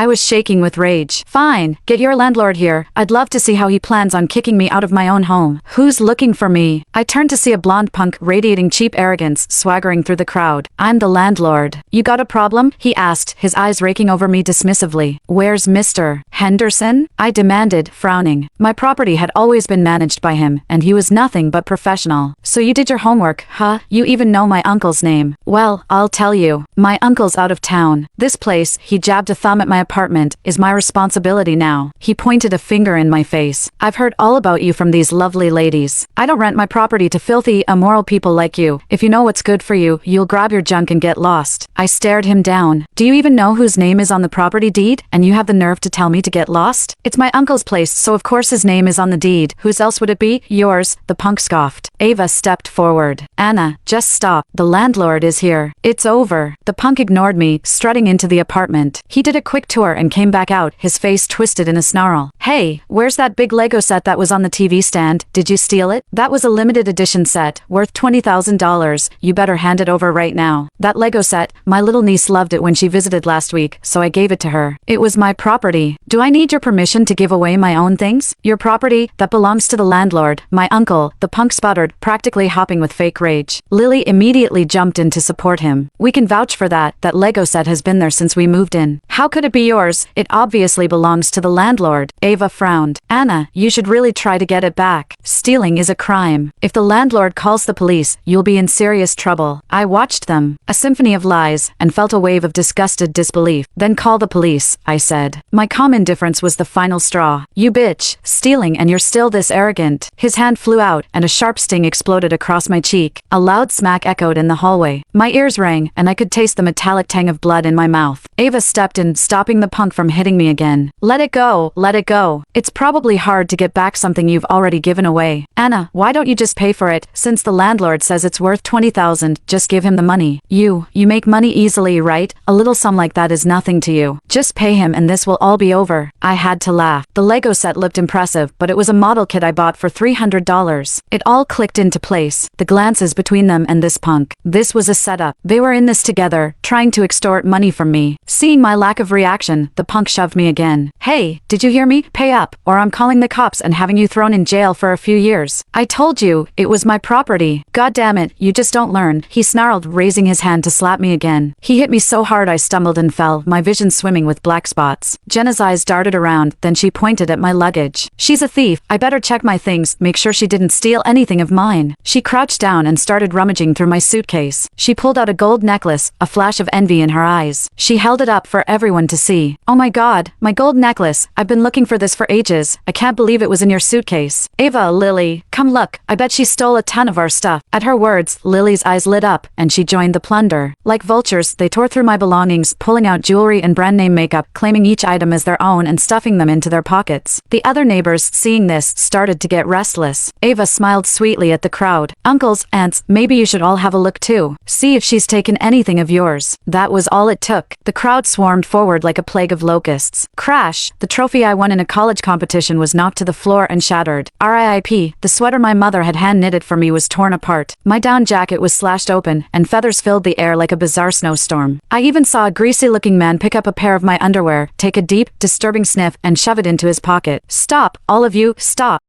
I was shaking with rage. Fine, get your landlord here. I'd love to see how he plans on kicking me out of my own home. Who's looking for me? I turned to see a blonde punk radiating cheap arrogance swaggering through the crowd. I'm the landlord. You got a problem? He asked, his eyes raking over me dismissively. Where's Mr. Henderson? I demanded, frowning. My property had always been managed by him, and he was nothing but professional. So you did your homework, huh? You even know my uncle's name. Well, I'll tell you. My uncle's out of town. This place, he jabbed a thumb at my apartment, is my responsibility now. He pointed a finger in my face. I've heard all about you from these lovely ladies. I don't rent my property to filthy, immoral people like you. If you know what's good for you, you'll grab your junk and get lost. I stared him down. Do you even know whose name is on the property deed? And you have the nerve to tell me to get lost? It's my uncle's place, so of course his name is on the deed. Whose else would it be? Yours, the punk scoffed. Ava stepped forward. Anna, just stop. The landlord is here. It's over. The punk ignored me, strutting into the apartment. He did a quick tour and came back out, his face twisted in a snarl. Hey, where's that big Lego set that was on the TV stand? Did you steal it? That was a limited edition set, worth $20,000. You better hand it over right now. That Lego set, my little niece loved it when she visited last week, so I gave it to her. It was my property. Do I need your permission to give away my own things? Your property, that belongs to the landlord, my uncle, the punk sputtered, practically hopping with fake rage. Lily immediately jumped in to support him. We can vouch for that Lego set has been there since we moved in. How could it be yours? It obviously belongs to the landlord. Ava frowned. Anna, you should really try to get it back. Stealing is a crime. If the landlord calls the police, you'll be in serious trouble. I watched them, a symphony of lies, and felt a wave of disgusted disbelief. Then call the police, I said. My calm indifference was the final straw. You bitch, stealing and you're still this arrogant. His hand flew out, and a sharp sting exploded across my cheek. A loud smack echoed in the hallway. My ears rang, and I could taste the metallic tang of blood in my mouth. Ava stepped in, stopping the punk from hitting me again. Let it go, let it go. It's probably hard to get back something you've already given away. Anna, why don't you just pay for it? Since the landlord says it's worth $20,000, just give him the money. You make money easily, right? A little sum like that is nothing to you. Just pay him and this will all be over. I had to laugh. The Lego set looked impressive, but it was a model kit I bought for $300. It all clicked into place. The glances between them and this punk. This was a setup. They were in this together, trying to extort money from me. Seeing my lack of reaction, the punk shoved me again. Hey, did you hear me? Pay up, or I'm calling the cops and having you thrown in jail for a few years. I told you, it was my property. God damn it, you just don't learn. He snarled, raising his hand to slap me again. He hit me so hard I stumbled and fell, my vision swimming with black spots. Jenna's eyes darted around, then she pointed at my luggage. She's a thief. I better check my things, make sure she didn't steal anything of mine. She crouched down and started rummaging through my suitcase. She pulled out a gold necklace, a flash of envy in her eyes. She held it up for everyone to see. Oh my god, my gold necklace. I've been looking for this for ages. I can't believe it was in your suitcase. Ava, Lily, come look. I bet she stole a ton of our stuff. At her words, Lily's eyes lit up, and she joined the plunder. Like vultures, they tore through my belongings, pulling out jewelry and brand name makeup, claiming each item as their own and stuffing them into their pockets. The other neighbors, seeing this, started to get restless. Ava smiled sweetly at the crowd. Uncles, aunts, maybe you should all have a look too. See if she's taken anything of yours. That was all it took. The crowd swarmed forward like a plague of locusts. Crash! The trophy I won in a college competition was knocked to the floor and shattered. RIP, the sweater my mother had hand-knitted for me was torn apart. My down jacket was slashed open, and feathers filled the air like a bizarre snowstorm. I even saw a greasy-looking man pick up a pair of my underwear, take a deep, disturbing sniff, and shove it into his pocket. Stop, all of you, stop.